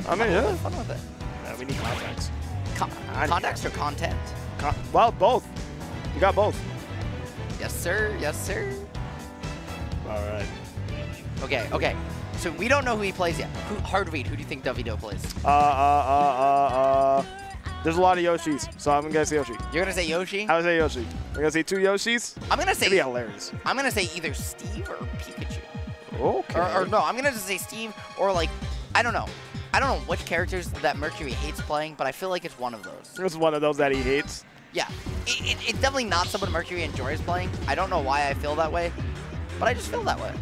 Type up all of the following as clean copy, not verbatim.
I mean, yeah. Have fun with it. Yeah, we need contacts. Contacts or content? Well, both. You got both. Yes, sir. Yes, sir. All right. Okay, okay. So we don't know who he plays yet. Hard read. Who do you think Dovidio plays? There's a lot of Yoshis, so I'm gonna say Yoshi. You're gonna say Yoshi? I would say Yoshi. We're gonna say 2 Yoshis. I'm gonna say. It'd be hilarious. I'm gonna say either Steve or Pikachu. Okay. Or no, I'm gonna just say Steve or like, I don't know. I don't know which characters that Mercury hates playing, but I feel like it's one of those. It's one of those that he hates. Yeah, it's definitely not someone Mercury enjoys playing. I don't know why I feel that way, but I just feel that way.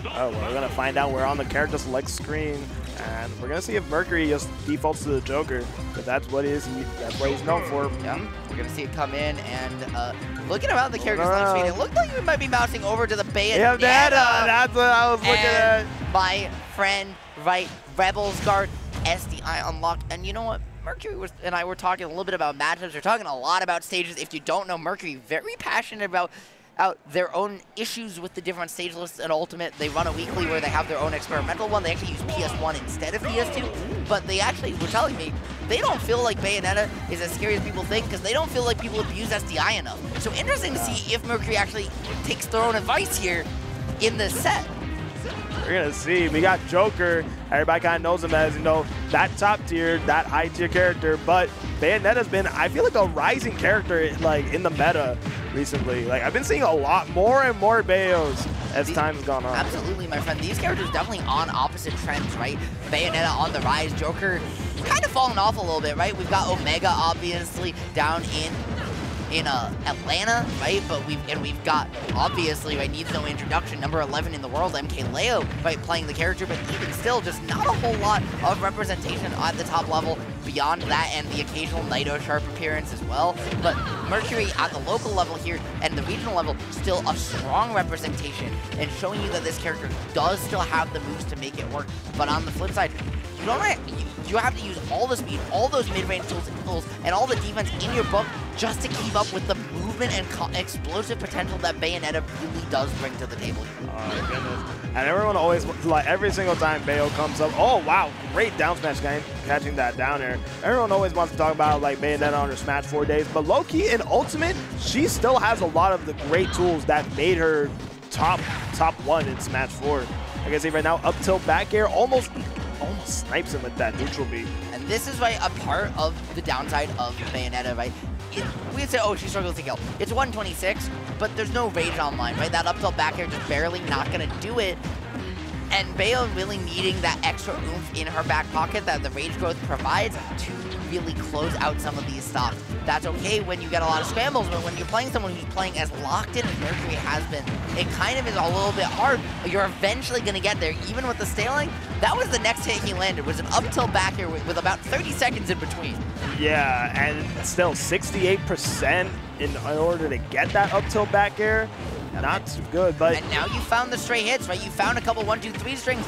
Oh, well, we're gonna find out. We're on the character select screen, and we're gonna see if Mercury just defaults to the Joker. But that's what he's known for. Yeah, we're gonna see it come in, and looking around the character select screen, it looked like we might be bouncing over to the Bayonetta. Yeah, that's what I was looking at. My friend, right, Rebels Guard SDI unlocked, and you know what? Mercury and I were talking a little bit about matchups. We're talking a lot about stages. If you don't know, Mercury very passionate about their own issues with the different stage lists and Ultimate. They run a weekly where they have their own experimental one. They actually use PS1 instead of PS2, but they actually were telling me they don't feel like Bayonetta is as scary as people think because they don't feel like people abuse SDI enough. So interesting to see if Mercury actually takes their own advice here in this set. We're gonna see. We got Joker. Everybody kind of knows him as, you know, that top tier, that high tier character. But Bayonetta's been, I feel like, a rising character like in the meta recently. Like I've been seeing a lot more and more Bayos as time's gone on. Absolutely, my friend. These characters definitely on opposite trends, right? Bayonetta on the rise. Joker kind of falling off a little bit, right? We've got Omega obviously down in Atlanta, right? But we've got obviously, right, needs no introduction, number 11 in the world, MK Leo, right, playing the character, but even still, just not a whole lot of representation at the top level beyond that, and the occasional Naito Sharp appearance as well. But Mercury at the local level here and the regional level, still a strong representation and showing you that this character does still have the moves to make it work. But on the flip side, you have to use all the speed, all those mid-range tools, and all the defense in your book just to keep up with the movement and explosive potential that Bayonetta really does bring to the table here. Oh my goodness. And everyone always, like every single time Bayo comes up, oh wow, great down smash guy, catching that down air. Everyone always wants to talk about like Bayonetta on her Smash 4 days, but low-key in Ultimate, she still has a lot of the great tools that made her top one in Smash 4. Like I say right now, up tilt back air almost snipes him with that neutral beat. And this is, right, a part of the downside of Bayonetta, right? We'd say, oh, she struggles to kill. It's 126, but there's no rage online, right? That up tilt back air just barely not gonna do it. And Bayo really needing that extra oomph in her back pocket that the rage growth provides to really close out some of these stocks. That's okay when you get a lot of scrambles, but when you're playing someone who's playing as locked in as Mercury has been, it kind of is a little bit hard, but you're eventually going to get there. Even with the staling, that was the next hit he landed, was an up tilt back here with about 30 seconds in between. Yeah, and still 68% in order to get that up tilt back air. Not too good, but... And now you found the stray hits, right? You found a couple 1, 2, 3 strings,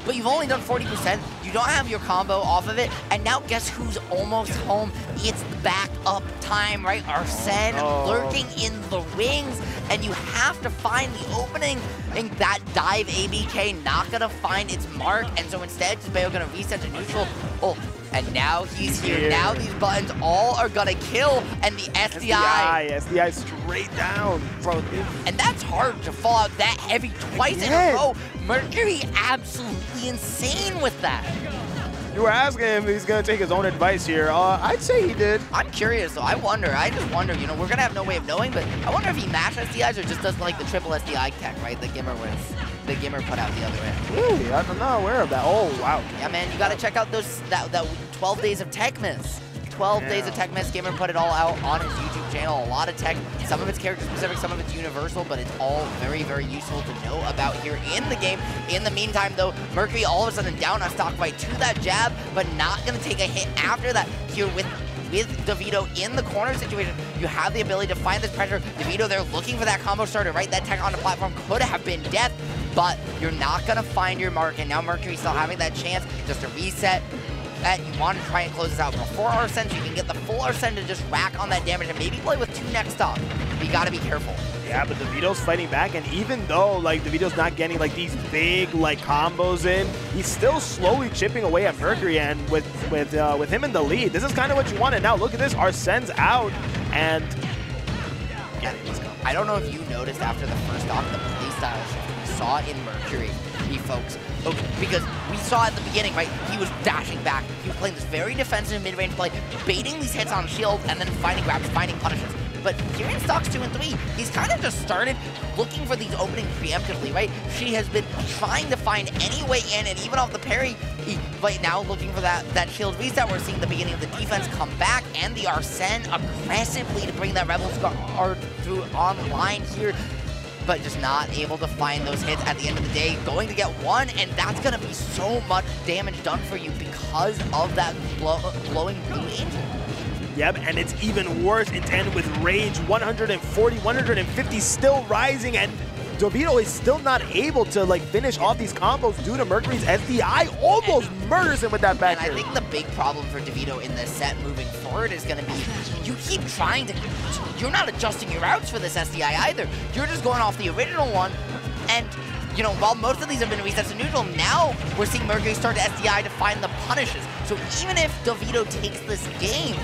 but you've only done 40%. You don't have your combo off of it, and now guess who's almost home? It's the back up time, right? Arsene lurking in the wings, and you have to find the opening, and that dive ABK not gonna find its mark, and so instead, Bayo gonna reset to neutral. Oh, and now he's here. Now these buttons all are gonna kill, and the SDI straight down from him. And that's hard to fall out that heavy twice in a row. Mercury absolutely insane with that. You were asking him if he's gonna take his own advice here. I'd say he did. I'm curious though. I just wonder, you know, we're gonna have no way of knowing, but I wonder if he mashed SDIs or just does like the triple SDI tech, right? The Gimmer put out the other way. Really? I'm not aware of that. Oh, wow. Yeah, man, you gotta check out that 12 days of Techmas. 12 days of Techmas. Gimmer put it all out on his YouTube channel. A lot of tech. Some of it's character specific, some of it's universal, but it's all very, very useful to know about here in the game. In the meantime, though, Mercury all of a sudden down on stock fight to that jab, but not gonna take a hit after that here with Dovidio in the corner situation. You have the ability to find this pressure. Dovidio there looking for that combo starter, right? That tech on the platform could have been death, but you're not gonna find your mark, and now Mercury still having that chance just to reset. that you want to try and close this out before Arsene, so you can get the full Arsene to just rack on that damage and maybe play with 2 next stock. You gotta be careful. Yeah, but Dovidio's fighting back, and even though like Dovidio's not getting like these big like combos in, he's still slowly chipping away at Mercury, and with him in the lead, this is kind of what you want. And now look at this, Arsene's out, and yeah, I don't know if you noticed after the first stock the playstyle shift. We saw it in Mercury, folks. Okay, because we saw at the beginning, right, he was dashing back. He was playing this very defensive mid-range play, baiting these hits on shield, and then finding grabs, finding punishes. But here in stocks 2 and 3, he's kind of just started looking for these openings preemptively, right? She has been trying to find any way in, and even off the parry, right now looking for that shield reset. We're seeing the beginning of the defense come back, and the Arsene aggressively to bring that Rebels guard through online here, but just not able to find those hits at the end of the day. Going to get 1, and that's going to be so much damage done for you because of that glowing blue angel. Yep, and it's even worse in tandem with Rage. 140, 150 still rising, and Dovidio is still not able to like finish off these combos due to Mercury's SDI. Almost murders him with that back And I think the big problem for Dovidio in this set moving forward is going to be you keep trying to... You're not adjusting your routes for this SDI either. You're just going off the original one, and you know, while most of these have been resets to neutral, now we're seeing Mercury start to SDI to find the punishes. So even if Dovidio takes this game,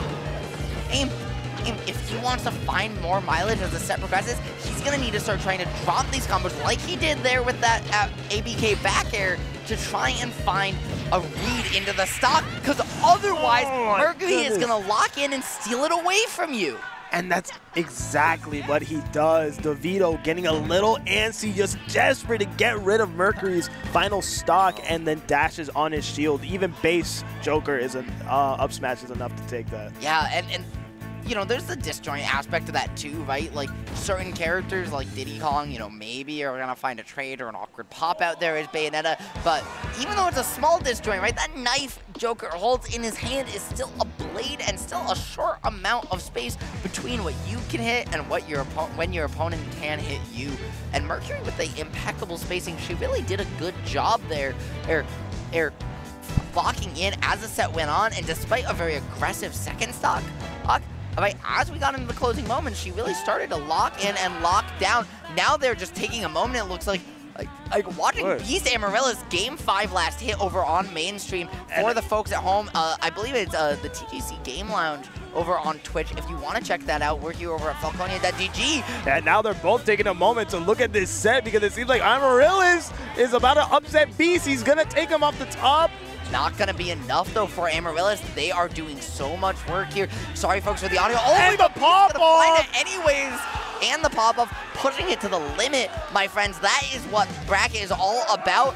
if he wants to find more mileage as the set progresses, he's going to need to start trying to drop these combos like he did there with that ABK back air to try and find a read into the stock, because otherwise Mercury is going to lock in and steal it away from you. And that's exactly what he does. Dovidio getting a little antsy, just desperate to get rid of Mercury's final stock, and then dashes on his shield. Even base Joker is an up smash is enough to take that. Yeah, and you know, there's the disjoint aspect to that too, right? Like certain characters like Diddy Kong, you know, maybe are gonna find a trade or an awkward pop out there as Bayonetta, but even though it's a small disjoint, right, that knife Joker holds in his hand is still a blade and still a short amount of space between what you can hit and what when your opponent can hit you. And Mercury, with the impeccable spacing, she really did a good job there. Locking in as the set went on, and despite a very aggressive second stock, right, as we got into the closing moments, she really started to lock in and lock down. Now they're just taking a moment. It looks like watching Beast Amarilla's Game 5 last hit over on mainstream. For the folks at home, I believe it's the TGC Game Lounge over on Twitch. If you want to check that out, we're here over at FalconiaGG. And now they're both taking a moment to look at this set, because it seems like Amarillo is about to upset Beast. He's going to take him off the top. Not going to be enough, though, for Amaryllis. They are doing so much work here. Sorry, folks, for the audio. Oh, and the pop-off! Anyways, and the pop-off, pushing it to the limit, my friends. That is what bracket is all about.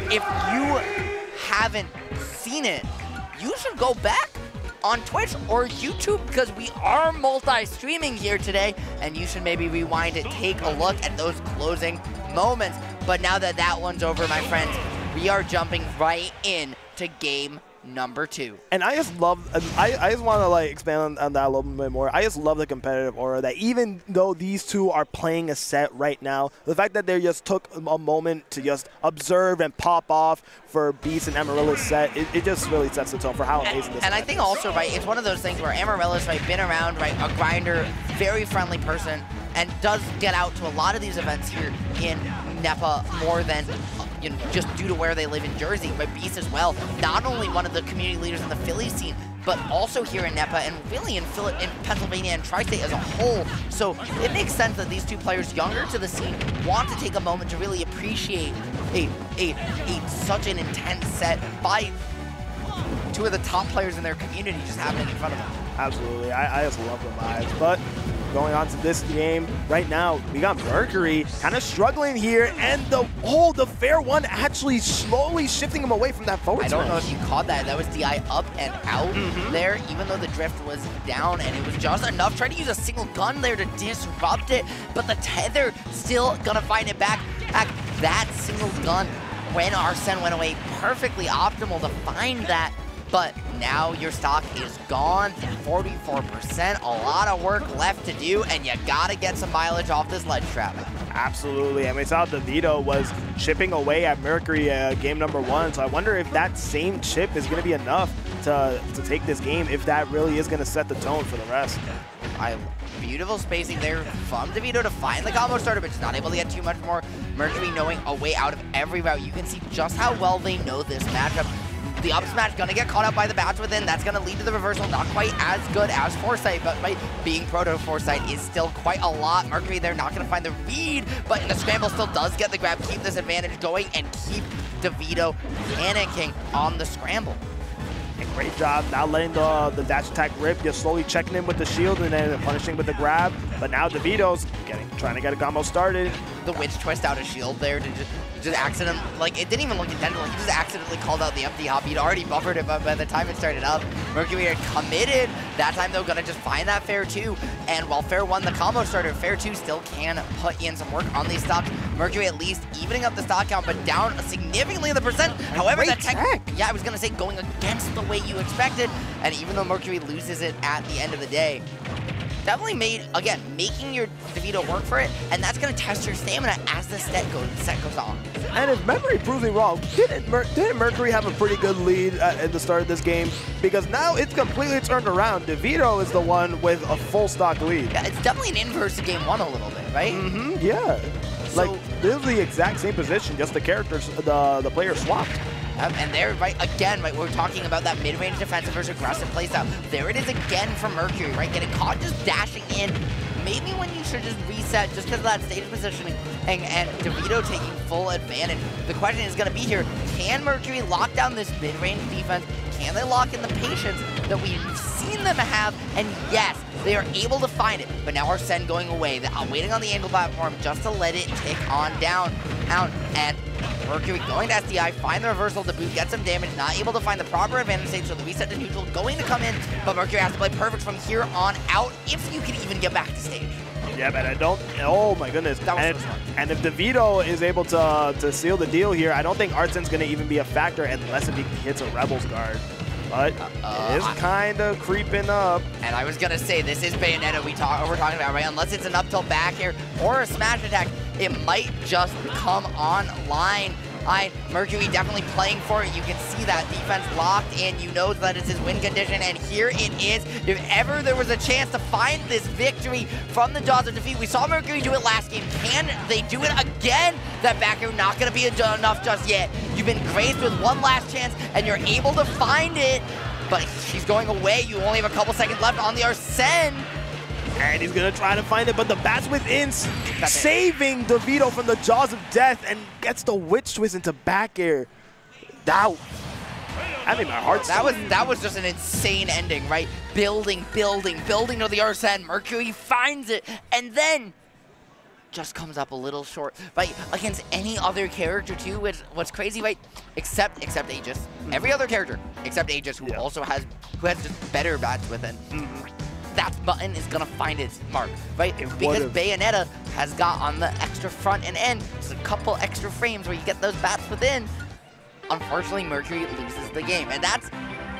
If you haven't seen it, you should go back on Twitch or YouTube, because we are multi-streaming here today, and you should maybe rewind and take a look at those closing moments. But now that that one's over, my friends, we are jumping right in to game number 2. And I just love, I just want to like expand on that a little bit more. I just love the competitive aura that even though these two are playing a set right now, the fact that they just took a moment to just observe and pop off for Beast and Amarillo's set, it just really sets the tone for how amazing this is. And I think also, right, it's one of those things where Amarillo's, right, been around, right, a grinder, very friendly person, and does get out to a lot of these events here in NEPA more than you know, just due to where they live in Jersey, but Beast as well. Not only one of the community leaders in the Philly scene, but also here in NEPA and really in Pennsylvania and Tri-State as a whole. So it makes sense that these two players younger to the scene want to take a moment to really appreciate such an intense set by two of the top players in their community just happening in front of them. Absolutely, I just love the vibes. But going on to this game right now, we got Mercury kind of struggling here, and the fair one actually slowly shifting him away from that forward smash. I don't know if you caught that. That was DI up and out there, even though the drift was down, and it was just enough. Trying to use a single gun there to disrupt it, but the tether still gonna find it back. That single gun, when Arsene went away, perfectly optimal to find that. But now your stock is gone, 44%, a lot of work left to do, and you gotta get some mileage off this ledge trap. Absolutely, and we saw Dovidio was chipping away at Mercury game number 1, so I wonder if that same chip is going to be enough to take this game, if that really is going to set the tone for the rest. Beautiful spacing there from Dovidio to find the combo starter, but just not able to get too much more. Mercury knowing a way out of every route. You can see just how well they know this matchup. The up smash gonna get caught up by the bats within. That's gonna lead to the reversal. Not quite as good as Foresight, but by being proto Foresight is still quite a lot. Mercury, they're not gonna find the read, but in the scramble still does get the grab, keep this advantage going, and keep Dovidio panicking on the scramble. Great job, now letting the dash attack rip, just slowly checking in with the shield and then punishing with the grab. But now Dovidio's trying to get a combo started. The witch twist out a shield there to just accident, like it didn't even look intentional, he just accidentally called out the empty hop. He'd already buffered it, but by the time it started up, Mercury had committed. That time they're gonna just find that Fair 2, and while Fair 1 the combo starter, Fair 2 still can put in some work on these stocks. Mercury at least evening up the stock count, but down significantly in the percent. However, that tech, yeah, I was gonna say going against the way you expected, and even though Mercury loses it at the end of the day, definitely made, again, making your Dovidio work for it, and that's going to test your stamina as the set goes on. And if memory proves me wrong, didn't Mercury have a pretty good lead at the start of this game? Because now it's completely turned around. Dovidio is the one with a full stock lead. Yeah, it's definitely an inverse to game 1 a little bit, right? Mm-hmm, yeah. So, like, this is the exact same position, just the characters, the players swapped. And there, right, again, right, we're talking about that mid-range defensive versus aggressive playstyle. There it is again from Mercury, right, getting caught just dashing in. Maybe when you should just reset just because of that stage positioning and Dovidio taking full advantage. The question is going to be here, can Mercury lock down this mid-range defense? Can they lock in the patience that we've seen them have? And yes, they are able to find it. But now Arsene going away, waiting on the angle platform just to let it tick on down. And Mercury going to SDI, find the reversal to boot, get some damage, not able to find the proper advantage stage, so the reset to neutral going to come in, but Mercury has to play perfect from here on out if you can even get back to stage. Yeah, but I don't, oh my goodness. That was so smart. And if Dovidio is able to seal the deal here, I don't think Arsene's going to even be a factor unless if he hits a Rebels guard. But it is kind of creeping up. And I was going to say, this is Bayonetta we're talking about, right? Unless it's an up tilt back air or a smash attack, it might just come online. Mercury definitely playing for it. You can see that defense locked in. You know that it's his win condition, and here it is. If ever there was a chance to find this victory from the jaws of defeat, we saw Mercury do it last game. Can they do it again? That back air not going to be enough just yet. You've been graced with one last chance, and you're able to find it, but she's going away. You only have a couple seconds left on the Arsene. And he's going to try to find it, but the bats within saving Dovidio from the jaws of death and gets the witch twist into back air. That made my heart stop. That was just an insane ending, right? Building to the Arsene. Mercury finds it, and then just comes up a little short, right? Against any other character too, what's crazy, right? Except Aegis. Every other character except Aegis, who also has just better bats within. That button is gonna find its mark, right? Because Bayonetta has got on the extra front and end, just a couple extra frames where you get those bats within. Unfortunately, Mercury loses the game, and that's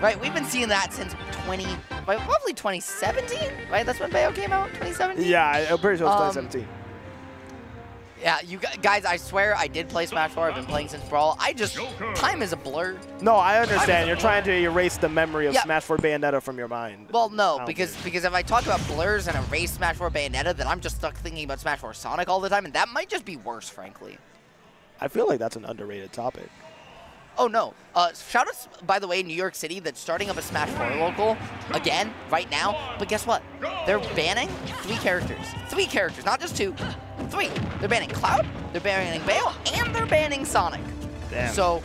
right. We've been seeing that since probably 2017, right? That's when Bayo came out, 2017. Yeah, I'm pretty sure it was 2017. Yeah, you guys, I swear I did play Smash 4. I've been playing since Brawl. Time is a blur. No, I understand. You're trying to erase the memory of Smash 4 Bayonetta from your mind. Well, no, because if I talk about blurs and erase Smash 4 Bayonetta, then I'm just stuck thinking about Smash 4 Sonic all the time, and that might just be worse, frankly. I feel like that's an underrated topic. Oh, no. Shout out, by the way, New York City, that's starting up a Smash 4 local, again, right now. But guess what? They're banning 3 characters. 3 characters, not just 2. 3. They're banning Cloud, they're banning Bayo, and they're banning Sonic. Damn. So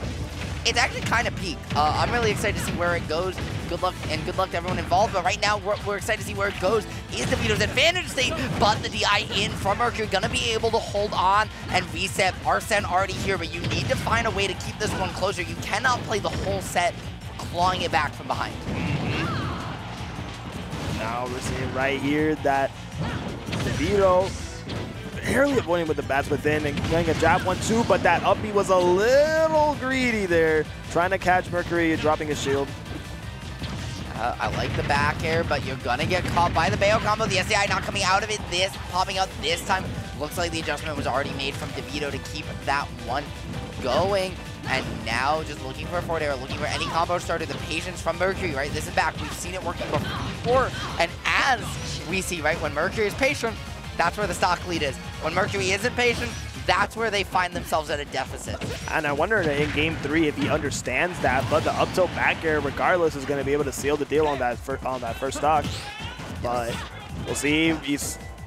it's actually kind of peak. I'm really excited to see where it goes. Good luck, and good luck to everyone involved. But right now, we're excited to see where it goes. Is Dovidio's advantage state, but the DI in from Mercury gonna be able to hold on and reset. Arsene already here, but you need to find a way to keep this one closer. You cannot play the whole set clawing it back from behind. Now we're seeing right here that Dovidio barely avoiding with the bats within and getting a jab 1-2, but that up B was a little greedy there, trying to catch Mercury, dropping his shield. I like the back air, but you're gonna get caught by the Bayo combo. The SDI not coming out of it, popping up this time Looks like the adjustment was already made from Dovidio to keep that one going. And now just looking for a forward air, looking for any combo starter. The patience from Mercury, right? This is back. We've seen it working before. And as we see, right, when Mercury is patient, that's where the stock lead is. When Mercury isn't patient, that's where they find themselves at a deficit. And I wonder in Game 3 if he understands that, but the up tilt back air, regardless, is going to be able to seal the deal on that first stock. But we'll see.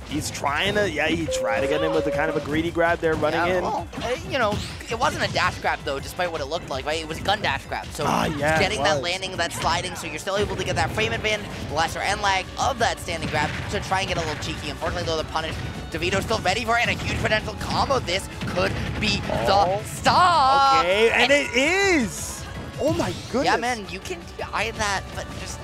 He's trying to, he tried to get in with the kind of a greedy grab there running in. Well, you know, it wasn't a dash grab though, despite what it looked like, right? It was a gun dash grab. So getting that landing, that sliding, so you're still able to get that frame advantage, lesser end lag of that standing grab to try and get a little cheeky. Unfortunately though, the punish, Dovidio's still ready for it, and a huge potential combo. This could be the stop. Okay, and it is. Oh my goodness. Yeah, man, you can eye that, but just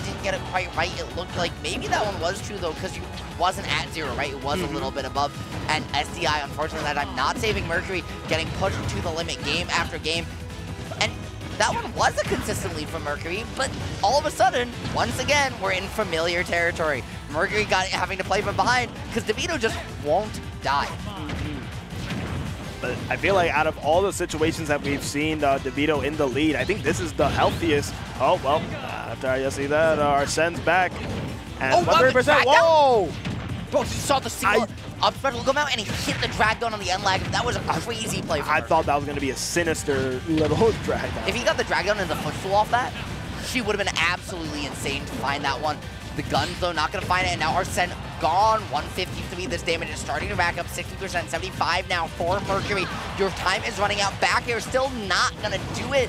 didn't get it quite right. It looked like maybe that one was true though, because you wasn't at 0, right? It was a little bit above. And SDI, unfortunately, that time not saving Mercury, getting pushed to the limit game after game. And that one was a consistent lead from Mercury, but all of a sudden, once again, we're in familiar territory. Mercury having to play from behind because Dovidio just won't die. But I feel like out of all the situations that we've seen Dovidio in the lead, I think this is the healthiest. Oh, well, after I just see that, Arsene's back. And 100%. Whoa! Bro, you saw the single up special come out, and he hit the drag down on the end lag. That was a crazy play from her. I thought that was going to be a sinister little drag down. If he got the drag down and the footstool off that, she would have been absolutely insane to find that one. The guns, though, not going to find it, and now Arsene gone. 153, this damage is starting to rack up 60%, 75 now for Mercury. Your time is running out. Back air still not going to do it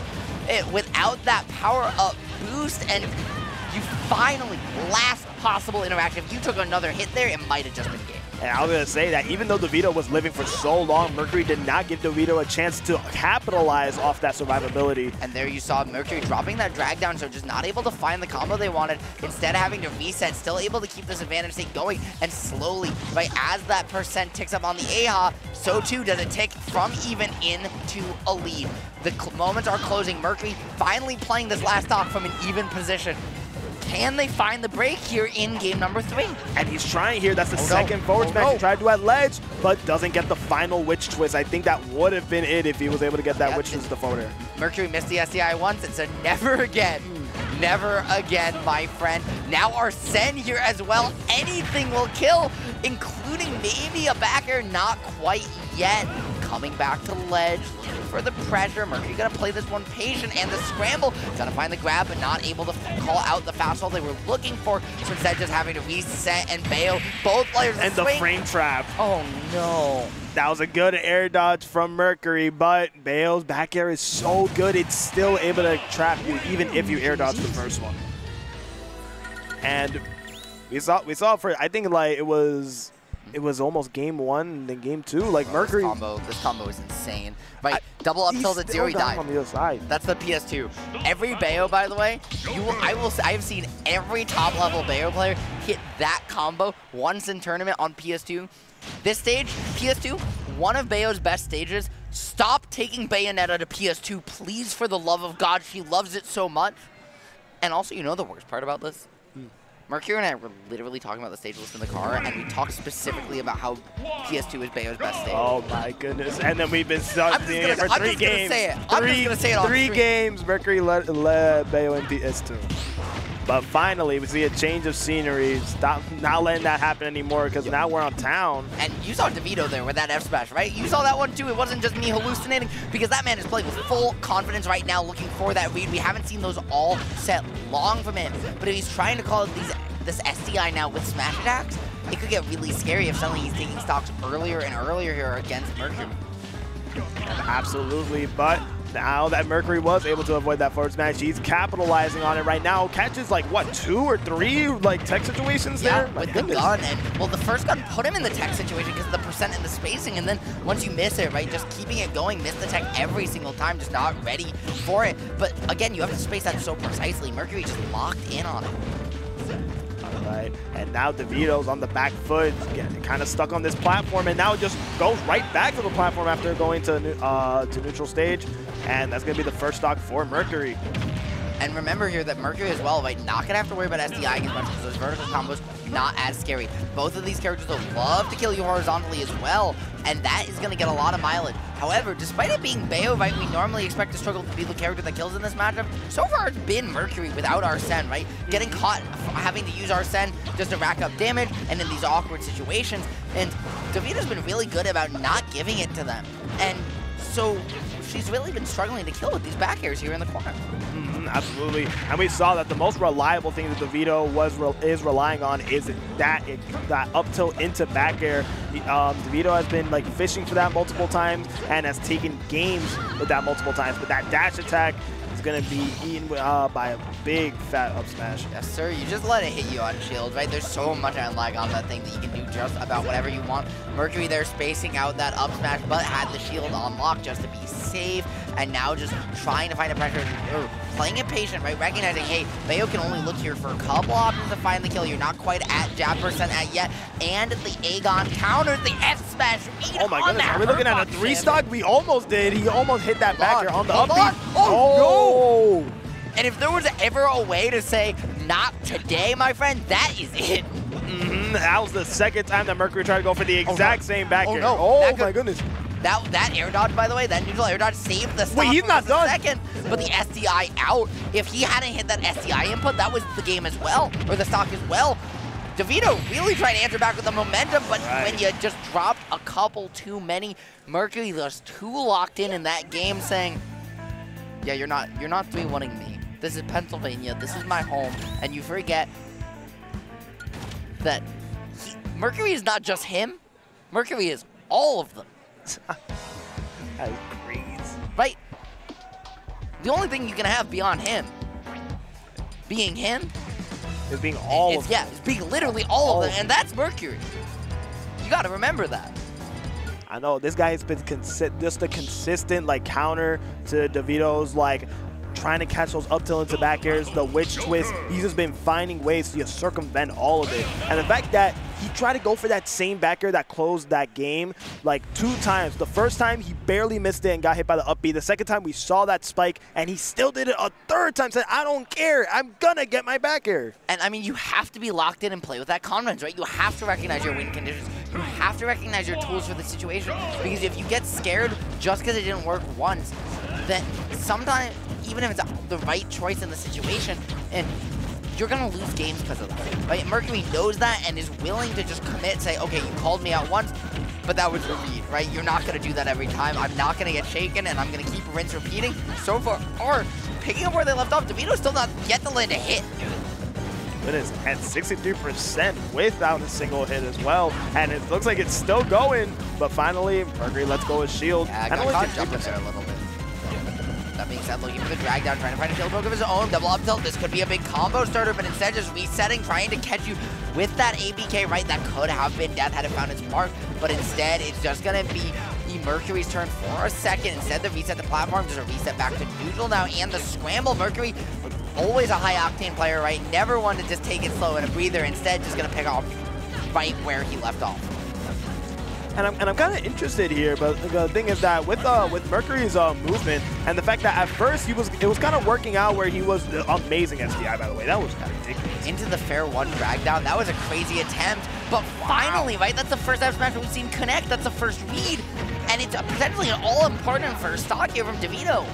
without that power-up boost, and you finally, last possible interaction. If you took another hit there, it might have just been game. And I was going to say that even though Dovidio was living for so long, Mercury did not give Dovidio a chance to capitalize off that survivability. And there you saw Mercury dropping that drag down, so just not able to find the combo they wanted. Instead of having to reset, still able to keep this advantage state going. And slowly, right, as that percent ticks up on the AHA, so too does it tick from even into a lead. The moments are closing. Mercury finally playing this last stock from an even position. Can they find the break here in game number 3? And he's trying here. That's the second forward smash. He tried to do at ledge, but doesn't get the final witch twist. I think that would have been it if he was able to get that witch twist to the forward air. Mercury missed the SDI once. It's a never again. Never again, my friend. Now Arsene here as well. Anything will kill, including maybe a back air. Not quite yet. Coming back to ledge, looking for the pressure. Mercury gonna play this one patient, and the scramble. Gonna find the grab, but not able to call out the fastball they were looking for. So instead, just having to reset, and Bayo, both players and the frame trap. Oh no. That was a good air dodge from Mercury, but Bayo's back air is so good, it's still able to trap you, even if you air dodge the first one. And we saw for, I think like it was almost game 1 and then game 2. Like Mercury. This combo is insane. Right, double up tilt at 0, he died. On the other side. That's the PS2. Every Bayo, by the way, I have seen every top level Bayo player hit that combo once in tournament on PS2. This stage, PS2, one of Bayo's best stages. Stop taking Bayonetta to PS2, please, for the love of God. She loves it so much. And also, you know the worst part about this? Mercury and I were literally talking about the stage list in the car, and we talked specifically about how PS2 is Bayo's best stage. Oh my goodness. And then we've been stuck it for 3 games. I'm just going to say it on 3 games, Mercury led Bayo in PS2. But finally, we see a change of scenery. Stop not letting that happen anymore, because now we're on town. And you saw Dovidio there with that F smash, right? You saw that one too. It wasn't just me hallucinating, because that man is playing with full confidence right now, looking for that read. We haven't seen those all set long from him. But if he's trying to call this SDI now with smash attacks, it could get really scary if suddenly he's taking stocks earlier and earlier here against Mercury. Absolutely, but now that Mercury was able to avoid that forward smash, he's capitalizing on it right now. Catches like, what, 2 or 3 like tech situations there? With the gun. And, well, the first gun put him in the tech situation because of the percent and the spacing. And then once you miss it, right, just keeping it going, miss the tech every single time, just not ready for it. But again, you have to space that so precisely. Mercury just locked in on it. Right. And now Dovidio's on the back foot, kind of stuck on this platform, and now it just goes right back to the platform after going to neutral stage, and that's going to be the first stock for Mercury. And remember here that Mercury as well, right, not going to have to worry about SDI as much because those vertical combos, not as scary. Both of these characters will love to kill you horizontally as well, and that is going to get a lot of mileage. However, despite it being Bayo, right, we normally expect to struggle to be the character that kills in this matchup. So far, it's been Mercury without Arsene, right? Getting caught having to use Arsene just to rack up damage and in these awkward situations. And Dovidio's been really good about not giving it to them. And so she's really been struggling to kill with these back airs here in the corner. Absolutely, and we saw that the most reliable thing that Dovidio is relying on is that up tilt into back air. Dovidio has been like fishing for that multiple times and has taken games with that multiple times, but that dash attack is going to be eaten by a big fat up smash. Yes, sir. You just let it hit you on shield, right? There's so much unlag on that thing that you can do just about whatever you want. Mercury there spacing out that up smash, but had the shield on lock just to be safe, and now just trying to find a pressure, or playing it patient, right? Recognizing, hey, Bayo can only look here for a couple options to find the kill. You're not quite at jab percent at yet, and the Aegon counters the F smash. Oh my goodness, are we looking at a 3-stock? We almost did. He almost hit that back air on the up B. Oh no! And if there was ever a way to say, not today, my friend, that is it. That was the second time that Mercury tried to go for the exact same back air. No. Oh my goodness. That air dodge, by the way, that neutral air dodge saved the stock. Wait, he's not done. Second, but the SDI out. If he hadn't hit that SDI input, that was the game as well, or the stock as well. Dovidio really trying to answer back with the momentum, but when you just dropped a couple too many, Mercury was too locked in that game, saying, yeah, you're not 3-1ing me. This is Pennsylvania. This is my home, and you forget that Mercury is not just him. Mercury is all of them. That is crazy. Right? The only thing you can have beyond him, being him, is being all of them. Yeah, it's being literally all of them, and that's Mercury. You got to remember that. I know this guy has been just a consistent like counter to Dovidio's like trying to catch those up tilt into back airs, the witch twist. He's just been finding ways to just circumvent all of it. And the fact that he tried to go for that same back air that closed that game like 2 times. The first time he barely missed it and got hit by the up B. The second time we saw that spike and he still did it a third time. Said, I don't care, I'm gonna get my back air. And I mean, you have to be locked in and play with that confidence, right? You have to recognize your win conditions. You have to recognize your tools for the situation. Because if you get scared just because it didn't work once, then sometimes, even if it's the right choice in the situation, and you're going to lose games because of that, right? Mercury knows that and is willing to just commit, say, okay, you called me out once, but that was your read, right? You're not going to do that every time. I'm not going to get shaken, and I'm going to keep rinse repeating. So far, or picking up where they left off, Dovidio still not yet to land a hit. It is at 63% without a single hit as well, and it looks like it's still going, but finally, Mercury lets go his shield. Yeah, got jumping there a little bit. That being said, looking for the drag down, trying to find a shield poke of his own, double up tilt. This could be a big combo starter, but instead just resetting, trying to catch you with that ABK, right? That could have been death had it found its mark, but instead it's just gonna be Mercury's turn for a second. Instead of reset the platform, just a reset back to neutral now, and the scramble. Mercury, always a high octane player, right? Never one to just take it slow and a breather. Instead, just gonna pick off right where he left off. And I'm kind of interested here, but the thing is that with Mercury's movement and the fact that at first it was kind of working out where he was amazing SDI, by the way. That was kind of ridiculous. Into the fair one drag down. That was a crazy attempt, but finally, right? That's the first F smash we've seen connect. That's the first read, and it's potentially an all-important first stock here from Dovidio.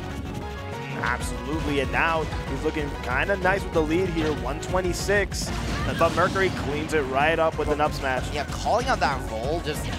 Absolutely, and now he's looking kind of nice with the lead here, 126. But Mercury cleans it right up with an up smash. Yeah, calling out that roll just...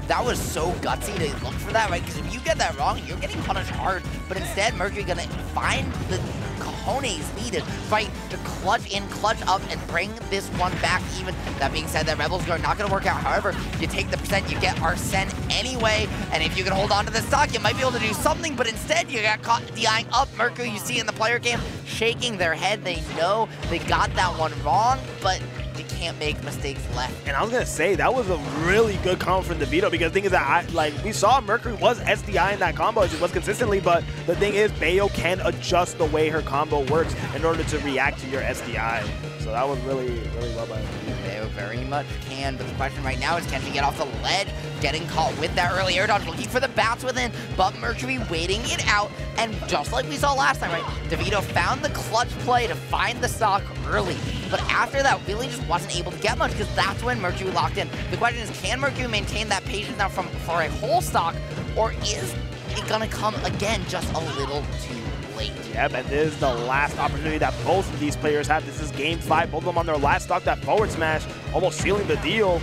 That was so gutsy to look for that, right? Because if you get that wrong, you're getting punished hard. But instead, Mercury gonna find the cojones needed, right, to clutch in, clutch up, and bring this one back even. That being said, that Rebels are not gonna work out. However, you take the percent, you get Arsene anyway, and if you can hold on to the stock, you might be able to do something, but instead, you got caught DIing up. Mercury, you see in the player cam, shaking their head. They know they got that one wrong, but you can't make mistakes left. And I was gonna say that was a really good combo from Dovidio, because the thing is that we saw Mercury was SDI in that combo, as it was consistently, but the thing is Bayo can adjust the way her combo works in order to react to your SDI. So that was really well by Dovidio. Bayo very much can, but the question right now is, can she get off the ledge? Getting caught with that early air dodge, looking for the bounce within, but Mercury waiting it out, and just like we saw last time, right? Dovidio found the clutch play to find the stock early, but after that really just wasn't able to get much, because that's when Mercury locked in. The question is, can Mercury maintain that patience now for a whole stock, or is it gonna come again just a little too late? Yep, and this is the last opportunity that both of these players have. This is game 5, both of them on their last stock, that forward smash, almost sealing the deal.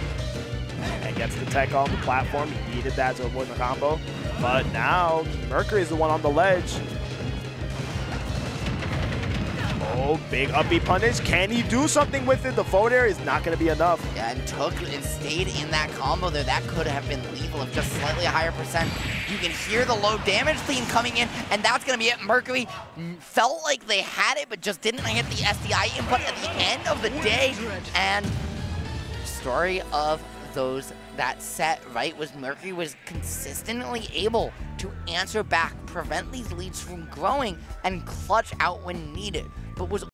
And gets the tech on the platform. He needed that to avoid the combo. But now, Mercury is the one on the ledge. Oh, big up B punish. Can he do something with it? The forward air is not going to be enough. Yeah, and stayed in that combo there. That could have been lethal of just slightly higher percent. You can hear the low damage theme coming in, and that's going to be it. Mercury felt like they had it, but just didn't hit the SDI input at the end of the day. And story of that set, right, was Mercury was consistently able to answer back, prevent these leads from growing, and clutch out when needed, but was